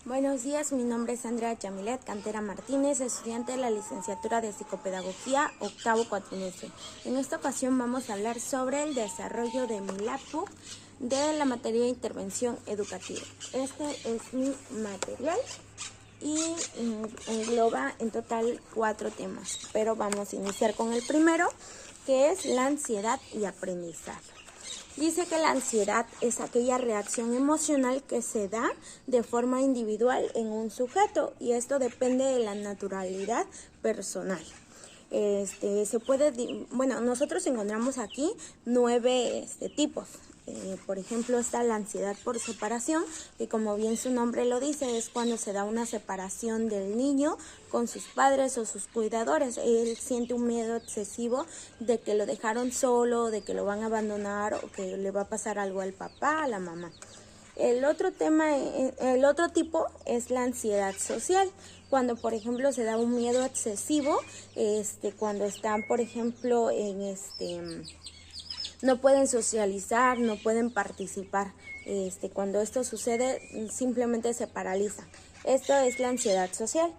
Buenos días, mi nombre es Andrea Yamilet Cantera Martínez, estudiante de la licenciatura de Psicopedagogía, octavo cuatrimestre. En esta ocasión vamos a hablar sobre el desarrollo de mi laptop de la materia de intervención educativa. Este es mi material y engloba en total 4 temas, pero vamos a iniciar con el primero, que es la ansiedad y aprendizaje. Dice que la ansiedad es aquella reacción emocional que se da de forma individual en un sujeto y esto depende de la naturalidad personal. Nosotros encontramos aquí 9 tipos. Por ejemplo, está la ansiedad por separación, que como bien su nombre lo dice, es cuando se da una separación del niño con sus padres o sus cuidadores. Él siente un miedo excesivo de que lo dejaron solo, de que lo van a abandonar o que le va a pasar algo al papá, a la mamá. El otro tipo es la ansiedad social, cuando por ejemplo se da un miedo excesivo, cuando están por ejemplo no pueden socializar, no pueden participar. Cuando esto sucede, simplemente se paralizan. Esto es la ansiedad social.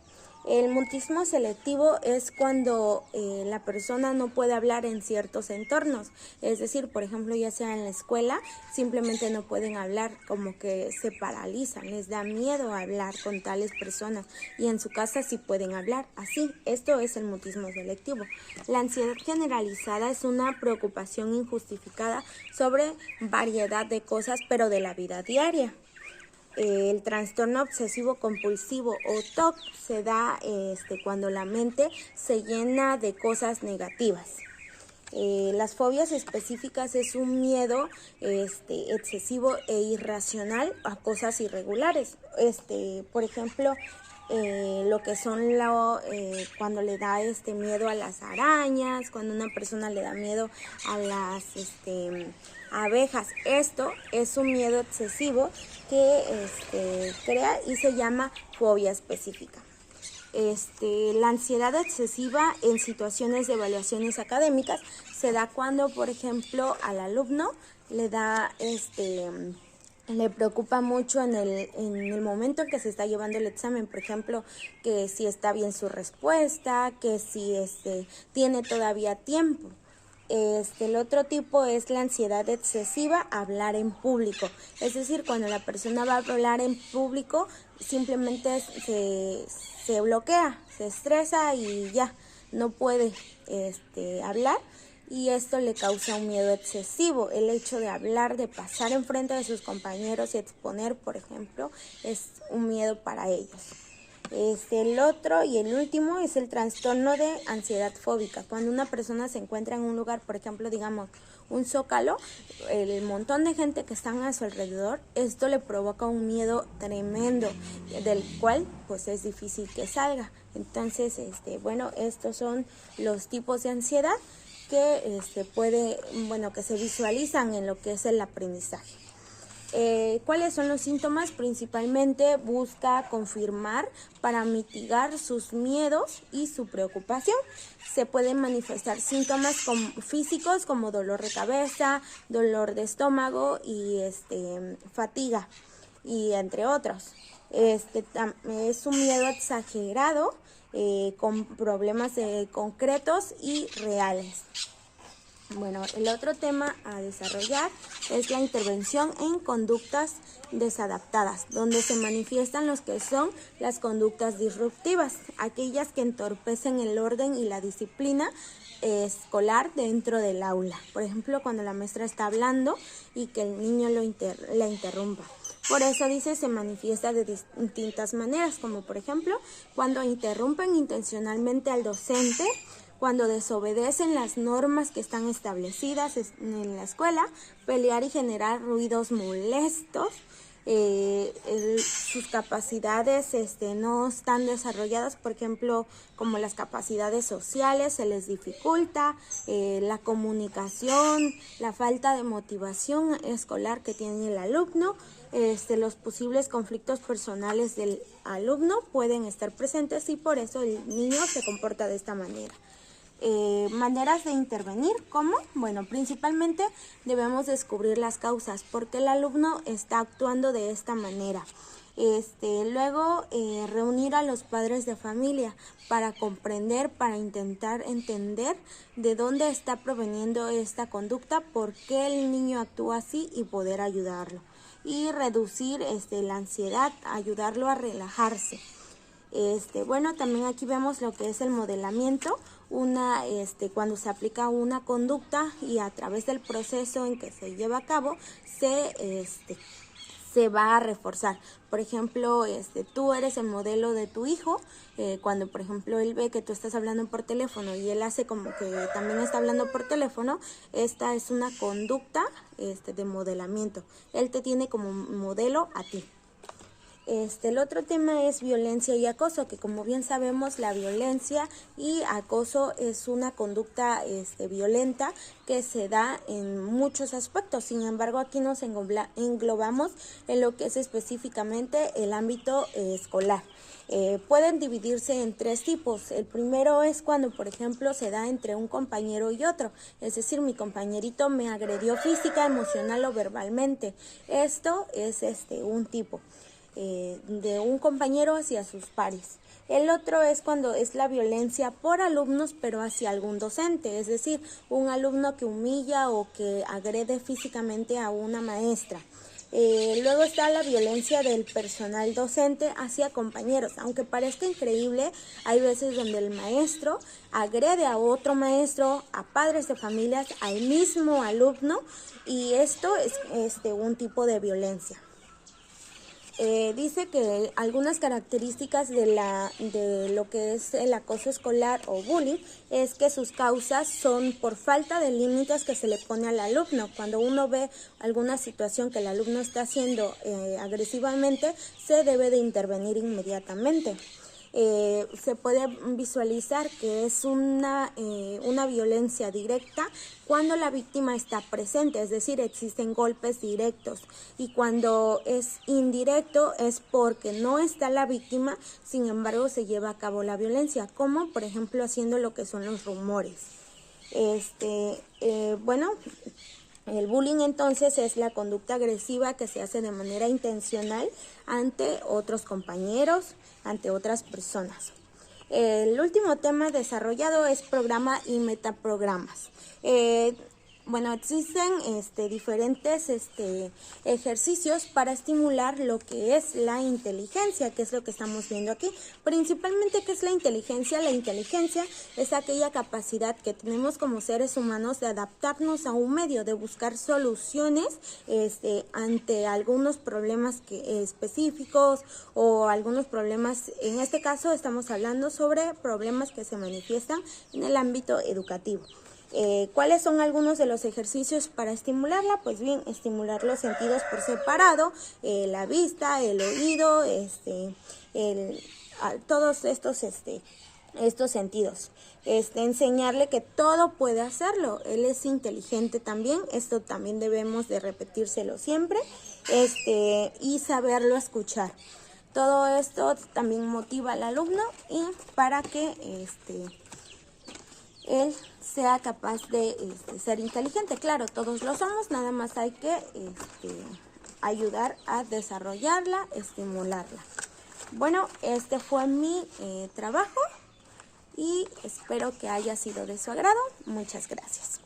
El mutismo selectivo es cuando la persona no puede hablar en ciertos entornos. Es decir, por ejemplo, ya sea en la escuela, simplemente no pueden hablar, como que se paralizan, les da miedo hablar con tales personas. Y en su casa sí pueden hablar. Así, esto es el mutismo selectivo. La ansiedad generalizada es una preocupación injustificada sobre variedad de cosas, pero de la vida diaria. El trastorno obsesivo compulsivo o TOC se da cuando la mente se llena de cosas negativas. Las fobias específicas es un miedo excesivo e irracional a cosas irregulares. Por ejemplo, lo que son cuando le da miedo a las arañas, cuando una persona le da miedo a las abejas. Esto es un miedo excesivo que crea y se llama fobia específica. La ansiedad excesiva en situaciones de evaluaciones académicas se da cuando, por ejemplo, al alumno le da le preocupa mucho en el momento en que se está llevando el examen, por ejemplo, que si está bien su respuesta, que si tiene todavía tiempo. El otro tipo es la ansiedad excesiva a hablar en público. Es decir, cuando la persona va a hablar en público, simplemente se bloquea, se estresa y ya no puede hablar. Y esto le causa un miedo excesivo. El hecho de hablar, de pasar enfrente de sus compañeros y exponer, por ejemplo, es un miedo para ellos. El otro y el último es el trastorno de ansiedad fóbica. Cuando una persona se encuentra en un lugar, por ejemplo, digamos, un zócalo, el montón de gente que están a su alrededor, esto le provoca un miedo tremendo, del cual pues es difícil que salga. Entonces, estos son los tipos de ansiedad que que se visualizan en lo que es el aprendizaje. ¿Cuáles son los síntomas? Principalmente busca confirmar para mitigar sus miedos y su preocupación. Se pueden manifestar síntomas físicos como dolor de cabeza, dolor de estómago y fatiga, y entre otros. Es un miedo exagerado con problemas concretos y reales. Bueno, el otro tema a desarrollar es la intervención en conductas desadaptadas, donde se manifiestan los que son las conductas disruptivas, aquellas que entorpecen el orden y la disciplina escolar dentro del aula. Por ejemplo, cuando la maestra está hablando y que el niño la interrumpa. Por eso dice, se manifiesta de distintas maneras, como por ejemplo, cuando interrumpen intencionalmente al docente, cuando desobedecen las normas que están establecidas en la escuela, pelear y generar ruidos molestos, sus capacidades no están desarrolladas, por ejemplo, como las capacidades sociales, se les dificulta, la comunicación, la falta de motivación escolar que tiene el alumno, los posibles conflictos personales del alumno pueden estar presentes y por eso el niño se comporta de esta manera. Maneras de intervenir, ¿cómo? Bueno, principalmente debemos descubrir las causas, por qué el alumno está actuando de esta manera. Luego, reunir a los padres de familia para comprender, para intentar entender de dónde está proveniendo esta conducta, por qué el niño actúa así y poder ayudarlo. Y reducir la ansiedad, ayudarlo a relajarse. Bueno, también aquí vemos lo que es el modelamiento, cuando se aplica una conducta y a través del proceso en que se lleva a cabo se va a reforzar. Por ejemplo, tú eres el modelo de tu hijo, cuando por ejemplo él ve que tú estás hablando por teléfono y él hace como que también está hablando por teléfono, esta es una conducta de modelamiento. Él te tiene como modelo a ti. El otro tema es violencia y acoso, que como bien sabemos, la violencia y acoso es una conducta violenta que se da en muchos aspectos. Sin embargo, aquí nos englobamos en lo que es específicamente el ámbito escolar. Pueden dividirse en 3 tipos. El primero es cuando, por ejemplo, se da entre un compañero y otro. Es decir, mi compañerito me agredió física, emocional o verbalmente. Esto es un tipo. De un compañero hacia sus pares. El otro es cuando es la violencia por alumnos pero hacia algún docente, es decir, un alumno que humilla o que agrede físicamente a una maestra. Luego está la violencia del personal docente hacia compañeros. Aunque parezca increíble, hay veces donde el maestro agrede a otro maestro, a padres de familias, al mismo alumno, y esto es un tipo de violencia. Dice que algunas características de lo que es el acoso escolar o bullying es que sus causas son por falta de límites que se le pone al alumno. Cuando uno ve alguna situación que el alumno está haciendo agresivamente, se debe de intervenir inmediatamente. Se puede visualizar que es una violencia directa cuando la víctima está presente, es decir, existen golpes directos, y cuando es indirecto es porque no está la víctima, sin embargo se lleva a cabo la violencia, como por ejemplo haciendo lo que son los rumores. Bueno, el bullying entonces es la conducta agresiva que se hace de manera intencional ante otros compañeros, ante otras personas. El último tema desarrollado es programa y metaprogramas. Bueno, existen diferentes ejercicios para estimular lo que es la inteligencia, que es lo que estamos viendo aquí. Principalmente, ¿qué es la inteligencia? La inteligencia es aquella capacidad que tenemos como seres humanos de adaptarnos a un medio, de buscar soluciones ante algunos problemas específicos o algunos problemas. En este caso estamos hablando sobre problemas que se manifiestan en el ámbito educativo. ¿Cuáles son algunos de los ejercicios para estimularla? Pues bien, estimular los sentidos por separado, la vista, el oído, todos estos sentidos. Enseñarle que todo puede hacerlo. Él es inteligente también. Esto también debemos de repetírselo siempre, y saberlo escuchar. Todo esto también motiva al alumno y para que él sea capaz de ser inteligente. Claro, todos lo somos, nada más hay que ayudar a desarrollarla, estimularla. Bueno, este fue mi trabajo y espero que haya sido de su agrado. Muchas gracias.